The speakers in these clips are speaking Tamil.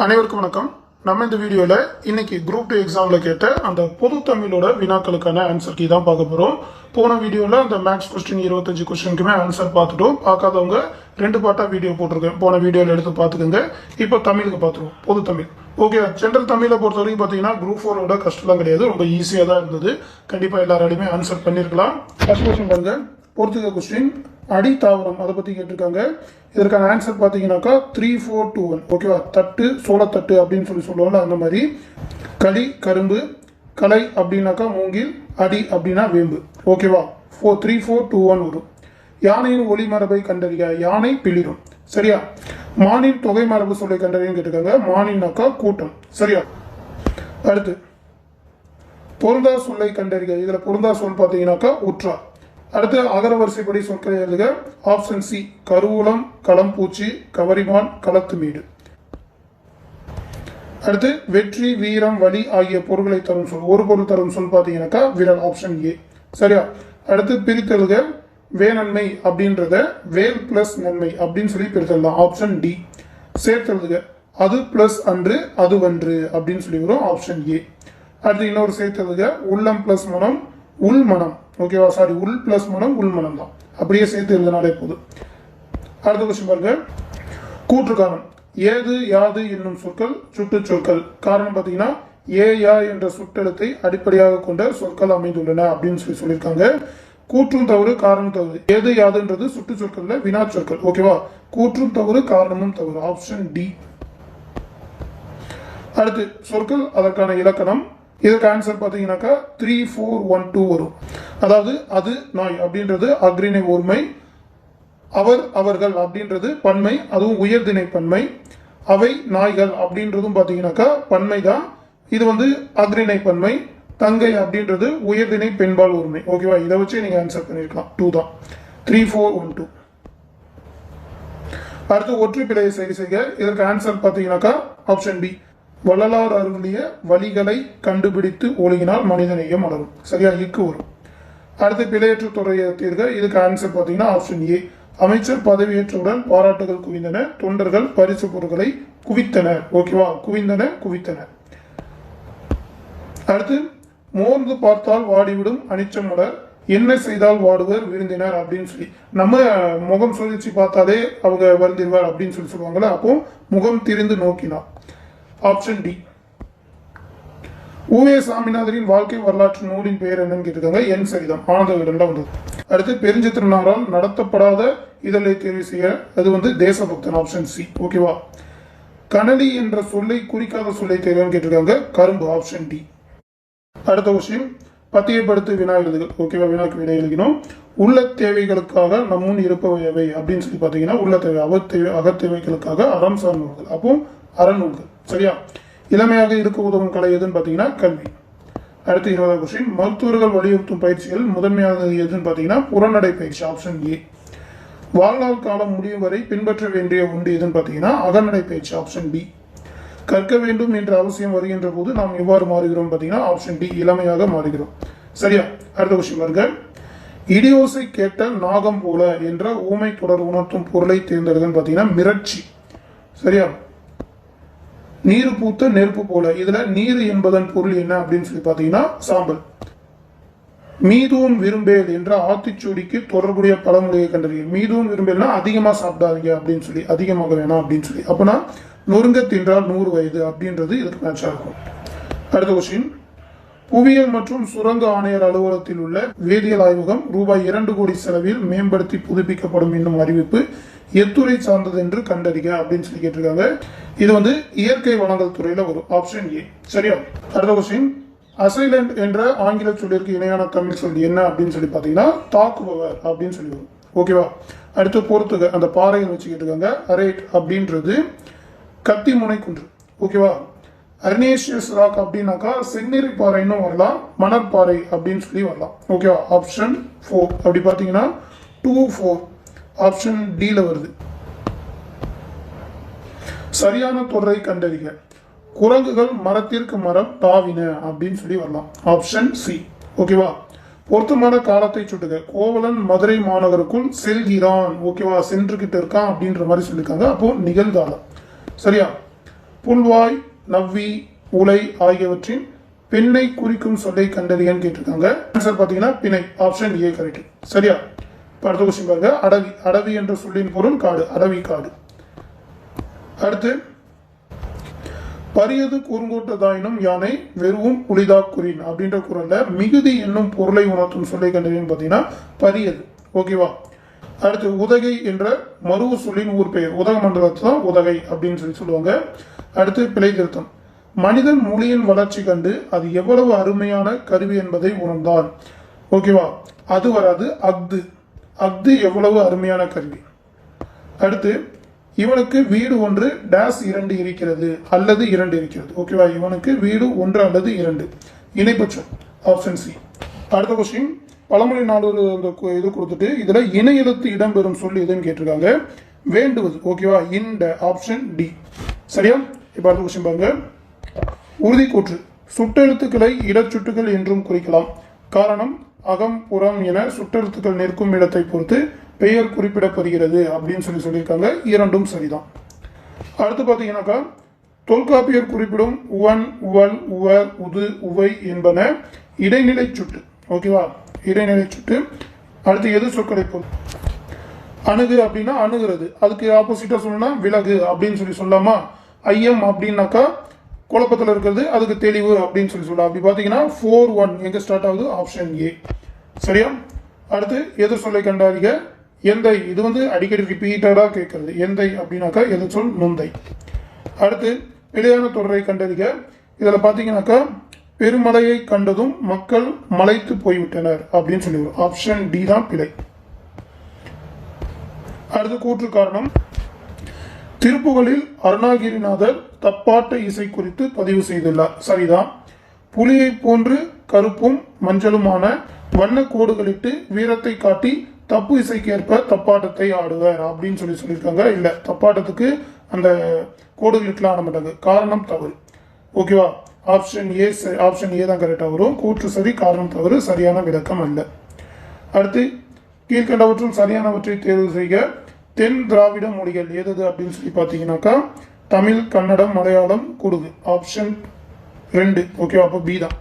அனைவருக்கும் வணக்கம். நம்ம இந்த வீடியோல இன்னைக்கு குரூப் 2 எக்ஸாம்ல கேட்ட அந்த பொது தமிழோட வினாக்களுக்கான ஆன்சர் கீ தான் பார்க்க போறோம். போன வீடியோல அந்த மேக்ஸ் கொஸ்டின் 25 கொஸ்டினுக்குமே ஆன்சர் பார்த்துட்டோம். பார்க்காதவங்க 2 பார்ட்டா வீடியோ போட்டிருக்கேன், போன வீடியோல எடுத்து பார்த்துக்கோங்க. இப்போ தமிழுக்கு பார்த்துருவோம், பொது தமிழ். ஓகே, ஜென்ரல் தமிழை பொறுத்த வரைக்கும் பார்த்தீங்கன்னா குரூப் 4ஓட கஷ்டம்லாம் கிடையாது, ரொம்ப ஈஸியாக தான் இருந்தது. கண்டிப்பாக எல்லாராலையுமே ஆன்சர் பண்ணியிருக்கலாம். ஃபர்ஸ்ட் கொஸ்டின் பாருங்க, பொறுத்துக்க கொஸ்டின். அடி தாவரம் அதை பற்றி கேட்டிருக்காங்க. இதற்கான ஆன்சர் பார்த்தீங்கன்னாக்கா 3, 4, 2, 1. ஓகேவா, தட்டு சோளத்தட்டு அப்படின்னு சொல்லுவாங்க. அந்த மாதிரி களி கரும்பு, கலை அப்படின்னாக்கா மூங்கில், அடி அப்படின்னா வேம்பு. ஓகேவா, 3, 4, 2, 1 வரும். யானையின் ஒளி மரபை கண்டறிய, யானை பிளிரும். சரியா. மானின் தொகை மரபு சொல்லை கண்டறியும் கேட்டிருக்காங்க. மானின்னாக்கா கூட்டம். சரியா. அடுத்து பொருந்தா சொல்லை கண்டறிய, இதுல பொருந்தா சொல் பார்த்தீங்கன்னாக்கா உற்றா. அடுத்து அகர வரிசைப்படி சொற்களை எழுதுக. ஆப்ஷன் சி கருவூலம், களம்பூச்சி, கவரிமான், களத்துமீடு. அடுத்து வெற்றி, வீரம், வலி ஆகிய பொருட்களை தரும் சொல். ஒரு பொருள் தரும் சொல் பார்த்தீங்கன்னாக்கா விரல். Option A. சரியா. அடுத்து பிரித்தெழுக. வேநன்மை அப்படின்றத வேல் பிளஸ் நன்மை அப்படின்னு சொல்லி பிரித்தெழுதலாம். Option D. சேர்த்தெழுதுக. அது பிளஸ் அன்று, அதுவன்று அப்படின்னு சொல்லி வரும். Option A. அடுத்து இன்னொரு சேர்த்தெழுதுக. உள்ளம் பிளஸ் மனம், உள் மனம். ஓகேவா, சாரி, உள் பிளஸ் மனம் உள் மனம் தான், அப்படியே சேர்த்து எழுதினாலே போதும். அடுத்த கொஸ்டின் பாருங்க, கூற்று காரணம். ஏது யாது என்னும் சொற்கள் சுட்டு சொற்கள். காரணம் பார்த்தீங்கன்னா ஏ யா என்ற சுட்டெழுத்தை அடிப்படையாக கொண்ட சொற்கள் அமைந்துள்ளன அப்படின்னு சொல்லியிருக்காங்க. கூற்றும் தவறு, காரணம் தவறு. ஏது யாதுன்றது சுட்டு சொற்கள்ல வினா சொற்கள். ஓகேவா, கூற்றும் தவறு, காரணமும் தவறு. Option D. அடுத்து சொற்கள், அதற்கான இலக்கணம். இதற்கு ஆன்சர் பார்த்தீங்கன்னாக்கா 3, 4, 1, 2 வரும். அதாவது அது நாய் அப்படின்றது அக்ரிணை ஒருமை, அவர் அவர்கள் அப்படின்றது பன்மை, அதுவும் உயர்திணை பன்மை. அவை நாய்கள் அப்படின்றதும் பார்த்தீங்கன்னாக்கா பன்மை தான், இது அக்ரிணை பன்மை. தங்கை அப்படின்றது உயர்திணை பெண்பால் ஒருமை. ஓகேவா, இதை வச்சு நீங்க ஆன்சர் பண்ணிருக்கலாம். 2 தான். 3, 4, 1, 2. அடுத்து ஒற்றை பிழையை சரி செய்க. இதற்கு ஆன்சர் பார்த்தீங்கன்னாக்கா ஆப்ஷன் பி. வள்ளலார் அருளிய வழிகளை கண்டுபிடித்து ஒழுகினால் மனிதநேயம் மலரும். சரியா, இக்கு வரும். அடுத்து பிழையற்ற துறையை தீர்க. இதுக்கு ஆன்சர் பார்த்தீங்கன்னா ஆப்ஷன் ஏ. அமைச்சர் பதவியேற்றவுடன் பாராட்டுகள் குவிந்தன, தொண்டர்கள் பரிசு பொருட்களை குவித்தனர். ஓகேவா, குவித்தனர். அடுத்து மோர்ந்து பார்த்தால் வாடிவிடும் அனிச்சமுடர், என்ன செய்தால் வாடுவர் விருந்தினர் அப்படின்னு சொல்லி. நம்ம முகம் சுழிச்சு பார்த்தாலே அவங்க வருந்திருவார் அப்படின்னு சொல்லுவாங்கல்ல, அப்போ முகம் திரிந்து நோக்கினார். Option D. உவே சாமிநாதரின் வாழ்க்கை வரலாற்று நூலின் பெயர் என்னன்னு கேட்டிருக்காங்க. என் சரிதம். ஆனந்த விகடன்ல வந்தது. அடுத்து பெருஞ்சித்திரனாரால் நடத்தப்படாத இதழை தேர்வு செய்ய, அது தேசபக்தன். Option C. ஓகேவா. கனலி என்ற சொல்லை குறிக்காத சொல்லை தேர்வுன்னு கேட்டிருக்காங்க. கரும்பு. Option D. அடுத்த கொஸ்டின், பத்தியப்படுத்து வினா எழுதுகள். ஓகேவா, வினாக்கு வினா எழுதினோம். உள்ள தேவைகளுக்காக நம்முன் இருப்பவை அப்படின்னு சொல்லி பார்த்தீங்கன்னா உள்ள தேவை, அகத்தேவைகளுக்காக அறம் சார் நூல்கள், அப்போ அறநூல்கள். சரியா. இளமையாக இருக்க உதவும் கலை எதுன்னு பார்த்தீங்கன்னா கல்வி. அடுத்து 20வது கொஸ்டின், மருத்துவர்கள் வலியுறுத்தும் பயிற்சிகள் முதன்மையானது எதுன்னு பார்த்தீங்கன்னா புறநடை பயிற்சி. Option A. வாழ்நாள் காலம் முடியும் வரை பின்பற்ற வேண்டிய ஒன்று எதுன்னு பார்த்தீங்கன்னா அகநடை பயிற்சி. Option B. கற்க வேண்டும் என்ற அவசியம் வருகின்ற போது நாம் எவ்வாறு மாறுகிறோம் பார்த்தீங்கன்னா ஆப்ஷன் டி. இளமையாக மாறுகிறோம். சரியா. அடுத்த கொஸ்டின் பாருங்க, இடியோசை கேட்ட நாகம் போல என்ற ஊமை தொடர் உணர்த்தும் பொருளை தேர்ந்தெடுக்குன்னு பார்த்தீங்கன்னா மிரட்சி. சரியா. நீர் பூத்த நெருப்பு போல, இதுல நீர் என்பதன் பொருள் என்ன அப்படின்னு சொல்லி பாத்தீங்கன்னா சாம்பல். மீதூன் விரும்பேல் என்ற ஆத்திச்சூடிக்கு தொடர்புடைய பழமொழியை கண்டறிய. மீதூன் விரும்பேல்னா அதிகமா சாப்பிடாதீங்க அப்படின்னு சொல்லி, அதிகமாக வேணாம் அப்படின்னு சொல்லி. அப்பனா நொறுங்க தின்றால் 100 வயது அப்படின்றது இதற்கு மேட்சா இருக்கும். அடுத்த கொஸ்டின், புவியியல் மற்றும் சுரங்க ஆணையர் அலுவலகத்தில் உள்ள வேதியியல் ஆய்வகம் ரூபாய் 2 கோடி செலவில் மேம்படுத்தி புதுப்பிக்கப்படும் என்னும் அறிவிப்பு எத்துறை சார்ந்தது என்று கண்டறிக அப்படின்னு சொல்லி கேட்டிருக்காங்க. இது இயற்கை வளங்கள் துறையில வரும். Option A. சரியா. அடுத்த கொஸ்டின், அசைலண்ட் என்ற ஆங்கில சொல்லிற்கு இணையான தமிழ் சொல் என்ன அப்படின்னு சொல்லி பாத்தீங்கன்னா தாக்குபவர் அப்படின்னு சொல்லி வரும். ஓகேவா. அடுத்து பொறுத்துக, அந்த பாறையை வச்சு கேட்டிருக்காங்க. அரேட் அப்படின்றது கத்தி முனை குன்று. ஓகேவா. அர்னேஷியஸ் ராக் அப்படின்னாக்கா செந்நிறை பாறைன்னு வரலாம், மணற்பாறை அப்படின்னு சொல்லி வரலாம். ஓகேவா. ஆப்ஷன் 4. அப்படி பார்த்தீங்கன்னா 2, 4 ஆப்ஷன் டில வருது. சரியான தொடரை கண்டறிக. குரங்குகள் மரத்திற்கு மரம் தாவின அப்படின்னு சொல்லி வரலாம். Option C. ஓகேவா. பொருத்தமான காலத்தை சுட்டுக. கோவலன் மதுரை மாநகருக்குள் செல்கிறான். ஓகேவா, சென்றுகிட்டு இருக்கான் அப்படின்ற மாதிரி சொல்லியிருக்காங்க. அப்போ நிகழ்காலம். சரியா. புல்வாய், நவ்வி, உலை ஆகியவற்றின் பெண்ணை குறிக்கும் சொல்லை கண்டறியன்னு கேட்டிருக்காங்க. ஆன்சர் பார்த்தீங்கன்னா பிணை. Option A correct. சரியா? அடுத்த கொஸ்டின் பாருங்க. அடவி. அடவி என்ற சொல்லின் பொருள் காடு. அடவி காடு. அடுத்து பரியது குறுங்கோட்டதாயினும் யானை வெறுவும் புலிதா குறின் அப்படின்ற குரல்ல மிகுதி என்னும் பொருளை உணர்த்தும் சொல்லை கண்டறியன்னு பார்த்தீங்கன்னா பரியது. ஓகேவா? அடுத்து உதகை என்ற மருவ சொல்லின் ஊர் பெயர். உதகமண்டலத்தை தான் உதகை அப்படின்னு சொல்லுவாங்க. அடுத்து பிழை திருத்தம். மனிதன் மொழியின் வளர்ச்சி கண்டு அது எவ்வளவு அருமையான கருவி என்பதை உணர்ந்தான். ஓகேவா? அது வராது. அஃது. அஃது எவ்வளவு அருமையான கருவி. அடுத்து இவனுக்கு வீடு ஒன்று டேஸ் 2 இருக்கிறது அல்லது 2 இருக்கிறது. ஓகேவா? இவனுக்கு வீடு 1 அல்லது 2 இணைப்பச்சம். Option C. அடுத்த கொஸ்டின் பழமொழி 4 அந்த இது கொடுத்துட்டு இதுல இணை எழுத்து இடம்பெறும் சொல்லி எதுன்னு கேட்டிருக்காங்க. வேண்டுவது. ஓகேவா? இந்த ஆப்ஷன் டி. சரியா? இப்ப அடுத்த கொஸ்டின் பாருங்க. உறுதிக்கூற்று. சுட்டெழுத்துக்களை இடச்சுட்டுகள் என்றும் குறிக்கலாம். காரணம் அகம் புறம் என சுட்டெழுத்துக்கள் நிற்கும் இடத்தை பொறுத்து பெயர் குறிப்பிடப்படுகிறது அப்படின்னு சொல்லியிருக்காங்க. இரண்டும் சரிதான். அடுத்து பார்த்தீங்கன்னாக்கா தொல்காப்பியர் குறிப்பிடும் உவன், உவல், உவர், உது, உவை என்பன இடைநிலை சுட்டு. ஓகேவா? இடைநிலை சுட்டு. அடுத்து எது சொற்களை பொருள். அணுகு அப்படின்னா அணுகிறது. அதுக்கு ஆப்போசிட்டா சொல்லணும்னா விலகு அப்படின்னு சொல்லாமா. ஐயம் அப்படின்னாக்கா குழப்பத்தில் இருக்கிறது, அதுக்கு தெளிவு அப்படின்னு சொல்லலாம். அப்படி பார்த்தீங்கன்னா 4-1 எங்க ஸ்டார்ட் ஆகுது. Option A. சரியா? அடுத்து எதிர் சொல்லை கண்டறிக. எந்தை. இது அடிக்கடி ரிப்பீட்டடா கேட்கறது. எந்தை அப்படின்னாக்கா எதிர் சொல் நுந்தை. அடுத்து பிழையான தொடரை கண்டறிக. இதுல பாத்தீங்கன்னாக்கா பெருமழையை கண்டதும் மக்கள் மலைத்து போய்விட்டனர் அப்படின்னு சொல்லிடுவோம். ஆப்ஷன் டி தான் பிழை. அடுத்து கூற்று காரணம். திருப்புகளில் அருணாகிரிநாதர் தப்பாட்ட இசை குறித்து பதிவு செய்துள்ளார். சரிதான். புலியை போன்று கருப்பும் மஞ்சளுமான வண்ண கோடுகளிட்டு வீரத்தை காட்டி தப்பு இசைக்கேற்ப தப்பாட்டத்தை ஆடுவார் அப்படின்னு சொல்லியிருக்காங்க. இல்ல, தப்பாட்டத்துக்கு அந்த கோடுகளுக்கெல்லாம் ஆட மாட்டாங்க. காரணம் தவறு. ஓகேவா? Option A. ஆப்ஷன் ஏ தான் கரெக்டா வரும். கூற்று சரி, காரணம் தவறு. சரியான விளக்கம் அல்ல. அடுத்து கீழ்கண்டவற்றுள் சரியானவற்றை தேர்வு செய்க. தென் திராவிட மொழிகள் எது அப்படின்னு சொல்லி பார்த்தீங்கன்னாக்கா தமிழ், கன்னடம், மலையாளம், குடுகு. ஆப்ஷன் 2. ஓகேவா? அப்போ பி தான்.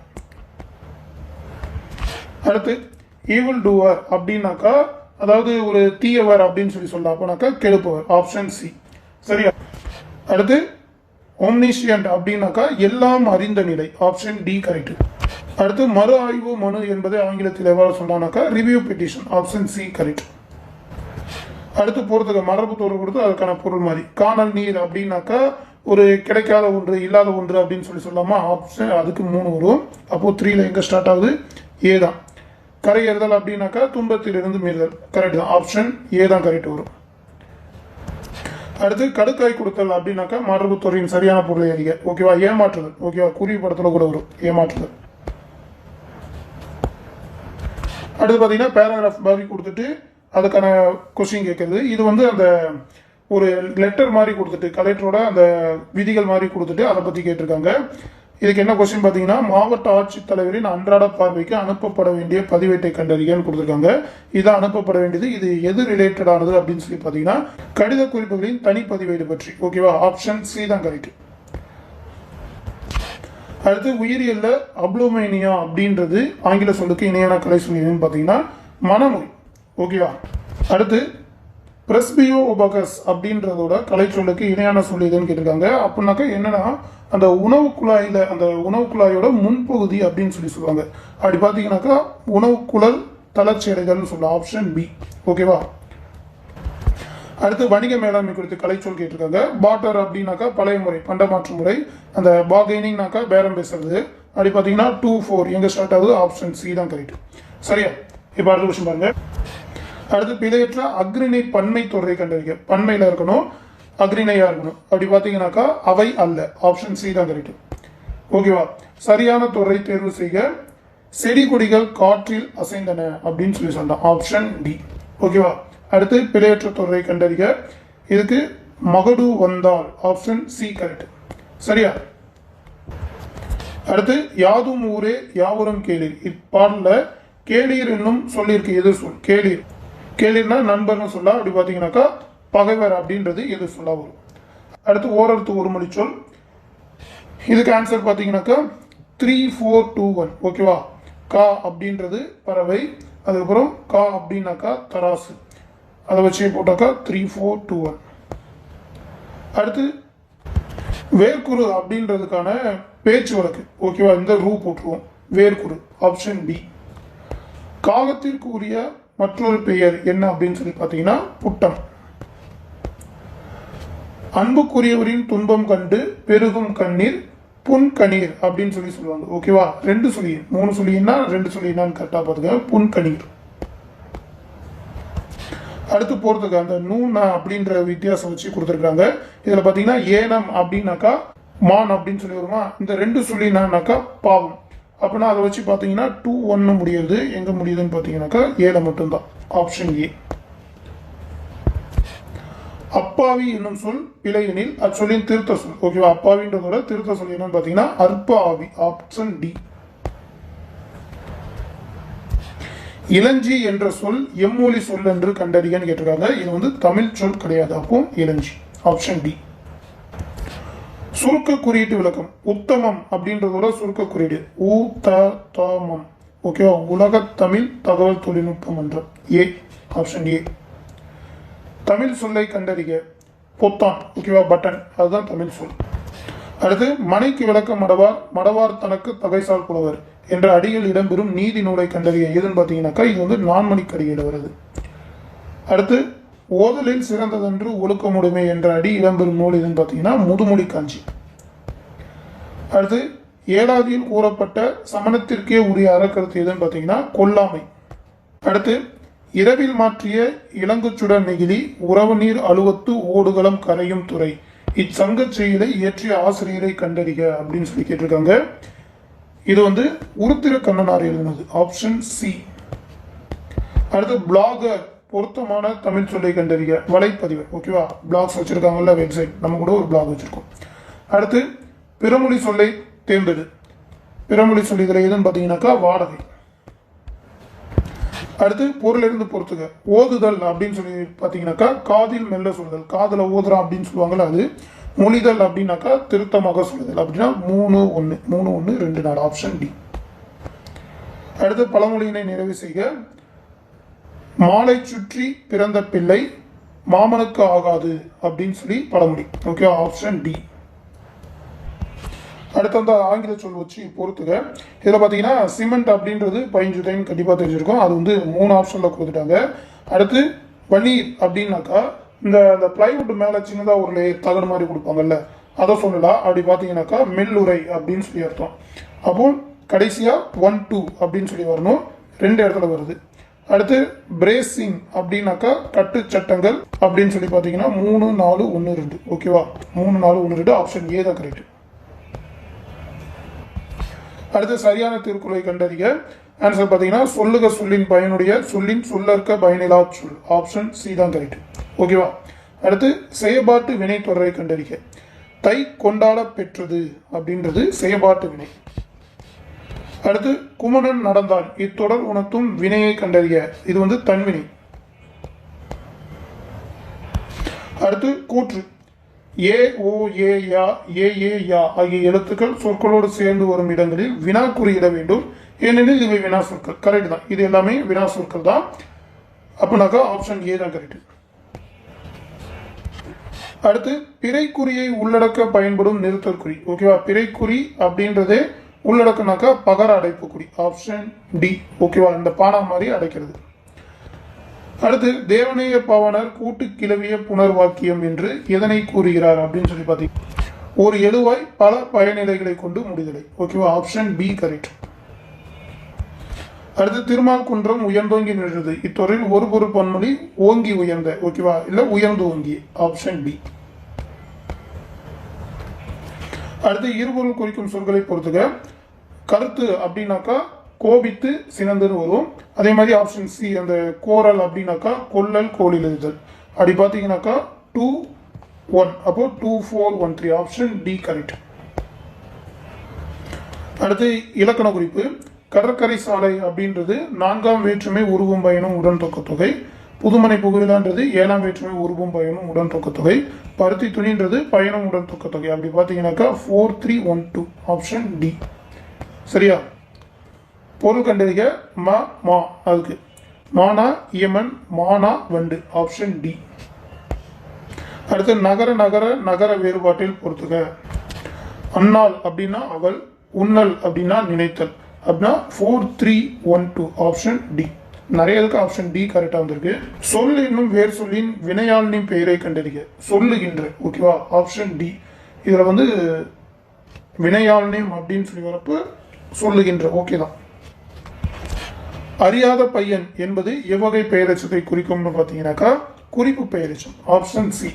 அடுத்து ஈவில் டூவர் அப்படின்னாக்கா அதாவது ஒரு தீயவர் அப்படின்னு சொல்லலாம். அப்போனாக்கா கெடுப்பவர். Option C. சரியா? அடுத்து ஒம்னிஷியன்ட் அப்படின்னாக்கா எல்லாம் அறிந்த நிலை. Option D correct. அடுத்து மறு ஆய்வு மனு என்பதை ஆங்கிலத்தில் எவ்வாறு சொல்றானாக்கா review petition. Option C correct. அடுத்து போறதுக்கு மரபு தோறு கொடுத்து அதுக்கான பொருள் மாதிரி. காணல் நீர் அப்படின்னாக்கா ஒரு கிடைக்காத ஒன்று, இல்லாத ஒன்று அப்படின்னு சொல்லலாமா. ஆப்ஷன் அதுக்கு 3 வரும். அப்போ 3ல எங்க ஸ்டார்ட் ஆகுது. ஏ தான். கரையேறுதல் அப்படின்னாக்கா துன்பத்திலிருந்து மீறுதல். கரெக்ட் தான். ஆப்ஷன் ஏ தான் கரெக்ட் வரும். அடுத்து கடுக்காய் கொடுத்தல் அப்படின்னாக்கா மரபு துறையின் சரியான பொருளை அறிக. ஓகேவா? ஏமாற்றுதல். ஓகேவா? குருவி படத்துல கூட வரும் ஏமாற்றுதல். அடுத்து பாத்தீங்கன்னா பேராகிராஃப் மாதிரி கொடுத்துட்டு அதுக்கான கொஸ்டின் கேட்கறது. இது அந்த ஒரு லெட்டர் மாதிரி கொடுத்துட்டு கலெக்டரோட அந்த விதிகள் மாதிரி கொடுத்துட்டு அதை பத்தி கேட்டிருக்காங்க. இதுக்கு என்ன கொஸ்டின் பார்த்தீங்கன்னா மாவட்ட ஆட்சித்தலைவரின் அன்றாட பார்வைக்கு அனுப்பப்பட வேண்டிய பதிவேட்டை கண்டறியன்னு கொடுத்துருக்காங்க. இதான் அனுப்பப்பட வேண்டியது. இது எது ரிலேட்டடானது அப்படின்னு சொல்லி பார்த்தீங்கன்னா கடித குறிப்புகளின் தனிப்பதிவேடு பற்றி. ஓகேவா? ஆப்ஷன் சி தான் கரெக்ட். அடுத்து உயிரியல்ல அப்ளோமேனியா அப்படின்றது ஆங்கில சொல்லுக்கு இணையான கலை சொல்லி பார்த்தீங்கன்னா மனநோய். ஓகேவா? அடுத்து பிரஸ்பியோ ஒபகஸ் அப்படின்றதோட கலை சொல்லுக்கு இணையான சொல்லி எதுன்னு கேட்டிருக்காங்க. அப்படின்னாக்கா என்னன்னா அந்த உணவு குழாயில அந்த உணவு குழாயோட முன்பகுதி அப்படின்னு சொல்லுவாங்க. அப்படி பார்த்தீங்கன்னாக்கா உணவு குழல் தளர்ச்சி அடைதல்னு சொல்லலாம். Option B. ஓகேவா? அடுத்து வணிக மேலாண்மை குறித்து கலைச்சொல் கேட்டிருக்காங்க. பாட்டர் அப்படின்னாக்கா பழைய முறை, பண்டமாற்று முறை. அந்த பார்கெனிங்னாக்கா பேரம் பேசுறது. அப்படி பார்த்தீங்கன்னா 2-4 எங்க ஸ்டார்ட் ஆகுது. ஆப்ஷன் சி தான் கரெக்ட். சரியா? இப்போ அடுத்த விஷயம் பாருங்க. அடுத்து பிழையற்ற அக்ரிணை பன்மை தொடரை கண்டறிக. பன்மையில இருக்கணும், அக்ரிணையா இருக்கணும். அப்படி பார்த்தீங்கன்னாக்கா அவை அல்ல. ஆப்ஷன் சி தான் கரெக்ட். ஓகேவா? சரியான தொடரை தேர்வு செய்க. செடி கொடிகள் காற்றில் அசைந்தன அப்படின்னு சொல்லலாம். Option D. ஓகேவா? அடுத்து பிழையற்ற தொடரை கண்டறிக. இதுக்கு மகடு வந்தால். Option C correct. சரியா? அடுத்து யாதும் ஊரே யாவரும் கேளீர். இப்பாடல கேளீர் என்னும் சொல்லியிருக்கு. எது சொல்? கேளீர். கேளீர்னா நண்பர்னு சொல்லலாம். அப்படி பார்த்தீங்கன்னாக்கா பகைவர் அப்படின்றது எது சொல்ல வரும். அடுத்து ஓரெழுத்து ஒரு மொழி சொல். இதுக்கு ஆன்சர் பார்த்தீங்கன்னாக்கா 3421. ஓகேவா? கா அப்படின்றது பறவை, அதுக்கப்புறம் கா அப்படின்னாக்கா தராசு, அதை வச்சு போட்டாக்கா 3421. அடுத்து வேர்க்குரு அப்படின்றதுக்கான பேச்சு வழக்கு. ஓகேவா? இந்த ரூ போட்டுருவோம். வேர்க்குரு ஆப்ஷன் பி. காகத்திற்கு உரிய மற்றொரு பெயர் என்ன அப்படின்னு சொல்லி பார்த்தீங்கன்னா புட்டம். அன்புக்குரியவரின் துன்பம் கண்டு பெருகும் கண்ணீர் புன்கணீர் அப்படின்னு சொல்லி சொல்லுவாங்க. ஓகேவா? 2 சொல்லி 3 சொல்லினா 2 சொல்லினான்னு கரெக்டாக பார்த்துக்க. புன்கணீர். அடுத்து போறதுக்கு அந்த நூனா அப்படின்ற வித்தியாசம் வச்சு கொடுத்துருக்காங்க. இதுல பாத்தீங்கன்னா ஏனம் அப்படின்னாக்கா மான் அப்படின்னு சொல்லி வருமா, இந்த 2 சொல்லினாக்கா பாவம். அப்படின்னா அதை வச்சு பார்த்தீங்கன்னா 2-1 முடியுது. எங்க முடியுதுன்னு பார்த்தீங்கன்னாக்கா ஏல மட்டும்தான். Option A. அப்பாவி என்னும் சொல் பிழையெனில் அச்சொல்லின் திருத்த சொல். ஓகேவா? அப்பாவின்றதோட திருத்த சொல் என்னன்னு பார்த்தீங்கன்னா அற்ப ஆவி. Option D. இளஞ்சி என்ற சொல் எம்மொழி சொல் என்று கண்டறியன்னு கேட்டிருக்காங்க. இது வந்து தமிழ் சொல் கிடையாது. அப்போ இளஞ்சி. Option D. சுருக்க குறியீட்டு விளக்கம். உத்தமம் அப்படின்றதோட சுருக்க குறியீடு உத்தமம். ஓகேவா? உலக தமிழ் தகவல் தொழில்நுட்ப மன்றம். ஏ. Option A. தமிழ் சொல்லை கண்டறிய பொத்தான். ஓகேவா? பட்டன், அதுதான் தமிழ் சொல். அடுத்து மனைக்கு விளக்க மடவார், மடவார் தனக்கு தகைசால் புலவர் என்ற அடியில் இடம்பெறும் நீதி நூலை கண்டறிய எதுன்னு பார்த்தீங்கன்னாக்கா இது வந்து நான்மணிக்கு அடியில் வருது. அடுத்து ஓதலில் சிறந்ததென்று ஒழுக்கமுடைமை என்ற அடி இடம்பெறும் நூல் எதுன்னு பார்த்தீங்கன்னா முதுமொழி காஞ்சி. அடுத்து ஏழாவதில் கூறப்பட்ட சமணத்திற்கே உரிய அறக்கருத்து எதுன்னு பார்த்தீங்கன்னா கொல்லாமை. அடுத்து இரவில் மாற்றிய இளங்குச்சுடர் நெகிழி உறவு நீர் அலுவத்து ஓடுகளம் கரையும் துறை இச்சங்கச் செயலை இயற்றிய ஆசிரியரை கண்டறிக அப்படின்னு சொல்லி கேட்டிருக்காங்க. இது வந்து உருத்திர கண்ணனார் எழுதினது. Option C. அடுத்து பிளாகர் பொருத்தமான தமிழ் சொல்லை கண்டறிக வலைப்பதிவு. ஓகேவா? பிளாக்ஸ் வச்சிருக்காங்கல்ல, வெப்சைட், நம்ம கூட ஒரு பிளாக் வச்சிருக்கோம். அடுத்து பிறமொழி சொல்லை தேர்ந்தெடு. பிறமொழி சொல்லி இதில் எதுன்னு பார்த்தீங்கன்னாக்கா வாடகை. அடுத்து பொருளிலிருந்து பொறுத்துக்க. ஓதுதல் அப்படின்னு சொல்லி பார்த்தீங்கன்னாக்கா காதில் மெல்ல சொல்லுதல், காதில் ஓதுறான் அப்படின்னு சொல்லுவாங்கல்ல அது. மொழிதல் அப்படின்னாக்கா திருத்தமாக சொல்லுதல். அப்படின்னா 3-1 3-1 2-4. Option D. அடுத்து பழமொழியினை நிறைவு செய்க. மாலை சுற்றி பிறந்த பிள்ளை மாமனுக்கு ஆகாது அப்படின்னு சொல்லி பழமொழி. ஓகே? Option D. அடுத்து வந்து ஆங்கில சொல் வச்சு பொறுத்துக்க. இதில் பார்த்தீங்கன்னா சிமெண்ட் அப்படின்றது பைஞ்சுதைன்னு கண்டிப்பாக தெரிஞ்சிருக்கும். அது வந்து 3 ஆப்ஷனில் கொடுத்துட்டாங்க. அடுத்து பனீர் அப்படின்னாக்கா இந்த பிளைவுட் மேலே சின்னதாக ஒரு தகடு மாதிரி கொடுப்பாங்கல்ல, அதை சொல்லலாம். அப்படி பார்த்தீங்கன்னாக்கா மெல்லுரை அப்படின்னு சொல்லி அர்த்தம். அப்போ கடைசியாக 1-2 அப்படின்னு சொல்லி வரணும். 2 இடத்துல வருது. அடுத்து பிரேசிங் அப்படின்னாக்கா கட்டு சட்டங்கள் அப்படின்னு சொல்லி பார்த்தீங்கன்னா 3-4-1-2. ஓகேவா? 3-4-1-2. ஆப்ஷன் ஏ தான் கரெக்ட். அடுத்து சரியான திருக்குறளை கண்டறிய. ஆன்சர் பார்த்தீங்கன்னா சொல்லுக சொல்லின் பயனுடைய சொல்லின் சொல்லற்க பயனிலா சொல். ஆப்ஷன் சி தான் கரெக்ட். ஓகேவா? அடுத்து செயற்பாட்டு வினை தொடரை கண்டறிக. தை கொண்டாட பெற்றது அப்படின்றது செயற்பாட்டு வினை. அடுத்து குமணன் நடந்தான் இத்தொடர் உணர்த்தும் வினையை கண்டறிய. இது வந்து தன்வினை. அடுத்து கூற்று. ஏ ஓ ஏ யா ஏ ஏ யா ஆகிய எழுத்துக்கள் சொற்களோடு சேர்ந்து வரும் இடங்களில் வினா குறியிட வேண்டும், ஏனெனில் இவை வினா சொற்கள். கரெக்ட் தான். இது எல்லாமே வினா சொற்கள் தான். அப்படின்னாக்கா ஆப்ஷன் ஏ தான் கரெக்ட். அடுத்து பிறைக்குறியை உள்ளடக்க பயன்படும் நிறுத்தற்குறி. ஓகேவா? பிறைக்குறி அப்படின்றதே உள்ளடக்கனாக்கா பகர அடைப்பு குறி. Option D. ஓகேவா? இந்த பானா மாதிரி அடைக்கிறது. அடுத்து தேவநேய பவனர் கூட்டு கிளவிய புனர்வாக்கியம் என்று எதனை கூறுகிறார் அப்படின்னு சொல்லி பார்த்தீங்கன்னா ஒரு எழுவாய் பல பயனிலைகளை கொண்டு முடிதலை. ஓகேவா? Option B correct. அடுத்து திருமால் குன்றம் உயர்ந்தோங்கி நின்றது இத்தொழில் ஒரு பொருள் பன்மொழி ஓங்கி உயர்ந்த. ஓகேவா? இல்ல உயர்ந்து ஓங்கி. Option B. அடுத்து இருபொருள் குறிக்கும் சொற்களை பொறுத்துக. கருத்து அப்படின்னாக்கா கோபித்து சினந்துன்னு வரும். அதே மாதிரி ஆப்ஷன் சி அந்த கோரல் அப்படின்னாக்கா கொல்லல் கோலில் எழுதல். அப்படி பார்த்தீங்கன்னாக்கா 2-1. அப்போ 2-4-1-3. Option D correct. அடுத்து இலக்கண குறிப்பு. கடற்கரை சாலை அப்படின்றது 4ஆம் வேற்றுமை உருவும் பயனும் உடன் தொக்க தொகை. புதுமனை புகையிலான்றது ஏழாம் வேற்றுமை உருவும் பயனும் உடன் தொக்கத்தொகை. பருத்தி துணின்றது பயணம் உடன் தொக்கத்தொகை. அப்படி பார்த்தீங்கன்னாக்கா 4312 ஆப்ஷன் டி. சரியா? பொருள் கண்டறிக மா அதுக்கு மானா இயமன் மானா வண்டு ஆப்ஷன் டி. அடுத்து நகர வேறுபாட்டில் பொறுத்துக. அன்னாள் அப்படின்னா அவள், உன்னல் அப்படின்னா நினைத்தல். அப்படின்னா 4312 ஆப்ஷன் டி. நிறைய இருக்கு, ஆப்ஷன் டி கரெக்டா வந்திருக்கு. சொல் என்னும் வேர் சொல்லின் வினையாளனின் பெயரை கண்டறிக. சொல்லுகின்ற, ஓகேவா, ஆப்ஷன் டி. இதுல வந்து வினையாளனின் அப்படின்னு சொல்லி வரப்ப சொல்லுகின்ற, ஓகே தான். அறியாத பையன் என்பது எவ்வகை பெயரெச்சத்தை குறிக்கும்னு பார்த்தீங்கன்னாக்கா குறிப்பு பெயரெச்சம், ஆப்ஷன் சி.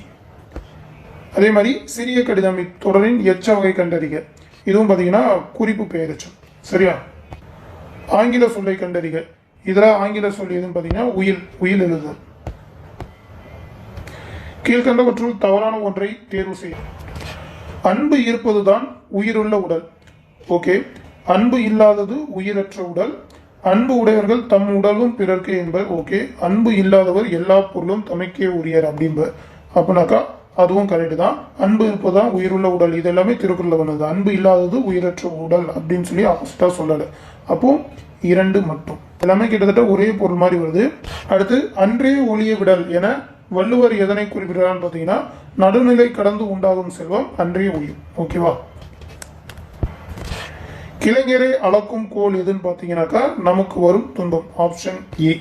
அதே மாதிரி சிறிய கடிதம் தொடரின் எச்ச வகை கண்டறிக. இதுவும் பார்த்தீங்கன்னா குறிப்பு பெயரெச்சம். சரியா? ஆங்கில சொல்லை கண்டறிக. இதில் ஆங்கில சொல் எதுன்னு பார்த்தீங்கன்னா உயில் எழுதுதல். கீழ்கண்டவற்றுள் தவறான ஒன்றை தேர்வு செய்ய. அன்பு இருப்பதுதான் உயிருள்ள உடல். ஓகே. அன்பு இல்லாதது உயிரற்ற உடல். அன்பு உடையவர்கள் தம் உடலும் பிறர்க்கு என்பர். ஓகே. அன்பு இல்லாதவர் எல்லா பொருளும் தமக்கே உரியர் அப்படின்பர். அப்படின்னாக்கா அதுவும் கரெக்டு தான். அன்பு இருப்பதுதான் உயிருள்ள உடல், இது எல்லாமே திருக்குறள் வந்தது. அன்பு இல்லாதது உயிரற்ற உடல் அப்படின்னு சொல்லி ஆப்போசிட்டா சொல்லல. அப்போ 2 மட்டும் எல்லாமே கிட்டத்தட்ட ஒரே பொருள் மாதிரி வருது. அடுத்து அன்றே ஒளிய விடல் என வள்ளுவர் எதனை குறிப்பிடுறான்னு பார்த்தீங்கன்னா நடுநிலை கடந்து உண்டாகும் செல்வம் அன்றே ஒளியும். ஓகேவா? கிளைஞரை அளக்கும் கோல் எதுன்னு பார்த்தீங்கன்னாக்கா நமக்கு வரும் துன்பம், ஆப்ஷன் ஏ.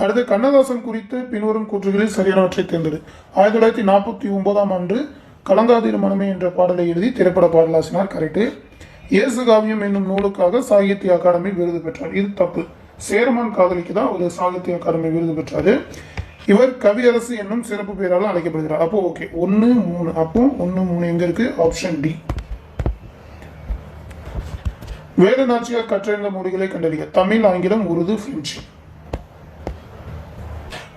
அடுத்து கண்ணதாசன் குறித்து பின்வரும் கூற்றுகளில் சரியானவற்றை தேர்ந்தெடு. 1949ஆம் ஆண்டு கலங்காதிரு மனமே என்ற பாடலை எழுதி திரைப்பட பாடலாசினார். கரெக்டு. இயேசு காவியம் என்னும் நூலுக்காக சாகித்ய அகாடமி விருது பெற்றார். இது தப்பு. சேரமான் காதலிக்கு தான் ஒரு சாகித்ய அகாடமி விருது பெற்றாரு. இவர் கவியரசு என்னும் சிறப்பு பெயரால் அழைக்கப்படுகிறார். அப்போ ஓகே 1, 3. அப்போ 1, 3 எங்க இருக்கு? Option D. வேத நாச்சியார் கற்றறிந்த மொழிகளை கண்டறிக. தமிழ், ஆங்கிலம், உருது, பிரெஞ்சு.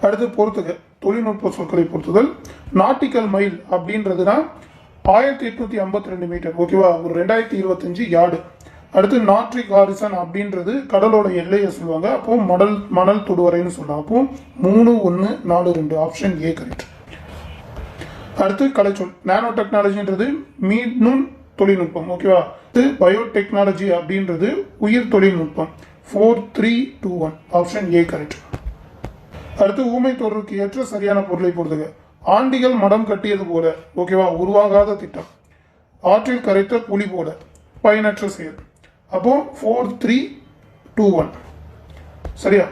அடுத்து பொறுத்துக. தொழில்நுட்ப சொற்களை பொறுத்துதல். நாட்டிக்கல் மைல் அப்படின்றதுனா 1852 மீட்டர். ஓகேவா? ஒரு 2025 யார்டு. அடுத்து நாட்ரிக் ஹாரிசன் அப்படின்றது கடலோட எல்லையை சொல்லுவாங்க. அப்போ மணல் தொடுவரைன்னு சொல்லலாம். அப்போ 3142 ஆப்ஷன் ஏ கரெக்ட். அடுத்து கலைச்சொல். நானோ டெக்னாலஜின்றது மீண்டும் தொழில்நுட்பம். ஓகேவா? பயோடெக்னாலஜி அப்படின்றது உயிர் தொழில்நுட்பம். 4321 ஆப்ஷன் ஏ கரெக்ட். அடுத்து ஊமை தொடருக்கு ஏற்ற சரியான பொருளை பொறுத்துக. ஆண்டிகள் மடம் கட்டியது போல. ஓகேவா? உருவாகாத திட்டம். ஆற்றில் கரைத்த புலி போல. பயனற்ற செயல். அப்போ 4321 சரியா?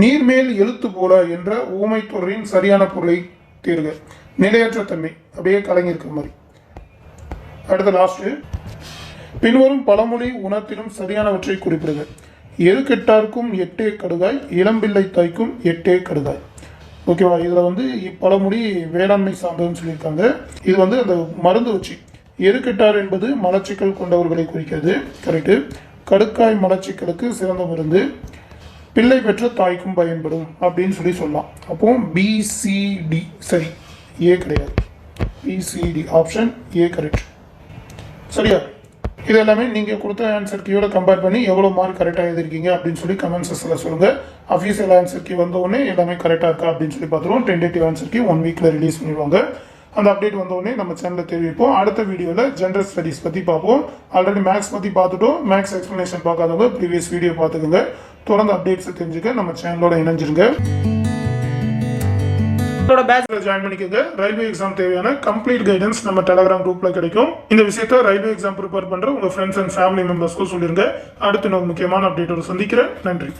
நீர்மேல் எழுத்து போல என்ற ஊமை தொடரின் சரியான பொருளை தேர்க. நிலையற்ற தன்மை, அப்படியே கலங்கியிருக்கிற மாதிரி. அடுத்த லாஸ்ட். பின்வரும் பழமொழி உணர்த்திலும் சரியானவற்றை குறிப்பிடுக. எரு கெட்டார்க்கும் 8 கடுகாய், இளம்பிள்ளை தாய்க்கும் 8 கடுகாய். ஓகேவா? இதில் வந்து பழமொழி வேளாண்மை சார்ந்ததுன்னு சொல்லியிருக்காங்க. இது வந்து அந்த மருந்து வச்சு எரு கெட்டார் என்பது மலச்சிக்கல் கொண்டவர்களை குறிக்கிறது. கரெக்டு. கடுக்காய் மலச்சிக்கலுக்கு சிறந்த மருந்து. பிள்ளை பெற்ற தாய்க்கும் பயன்படும் அப்படின்னு சொல்லலாம். அப்போ பிசிடி சரி, ஏ கிடையாது. BCD option A correct. சரியா? இது எல்லாமே நீங்கள் கொடுத்த ஆன்சர் கீயோட கம்பேர் பண்ணி எவ்வளோ மார்க் கரெக்டாக எழுதிருக்கீங்க அப்படின்னு சொல்லி கமெண்ட் செக்ஷனில் சொல்லுங்கள். அஃபீஷியல் ஆன்சர் கீ வந்த உடனே எல்லாமே கரெக்டாக இருக்கா அப்படின்னு சொல்லி பார்த்துருவோம். டென்டேட்டிவ் ஆன்சர் கீ 1 வீக்கில் ரிலீஸ் பண்ணிடுவாங்க. அந்த அப்டேட் வந்த உடனே நம்ம சேனலில் தெரிவிப்போம். அடுத்த வீடியோவில் ஜென்ரல் ஸ்டடீஸ் பற்றி பார்ப்போம். ஆல்ரெடி மேக்ஸ் பற்றி பார்த்துட்டோம். மேக்ஸ் எக்ஸ்பிளனேஷன் பார்க்காதவங்க ப்ரீவியஸ் வீடியோ பார்த்துக்கோங்க. தொடர்ந்து அப்டேட்ஸ் தெரிஞ்சுக்க நம்ம சேனலோட இணைஞ்சிருங்க. ஜாயின் பண்ணிக்கோங்க. ரயில்வே எக்ஸாம் தேவையான கம்ப்ளீட் கைடன்ஸ் நம்ம டெலிகிராம் குரூப்ல கிடைக்கும். இந்த விஷயத்தை ரயில்வே எக்ஸாம் ப்ரிப்பேர் பண்ற உங்க ஃப்ரெண்ட்ஸ் அண்ட் ஃபேமிலி மெம்பர்ஸ்க்கும் சொல்லிருங்க. அடுத்து நான் முக்கியமான அப்டேட்டோட சந்திக்கிறேன். நன்றி.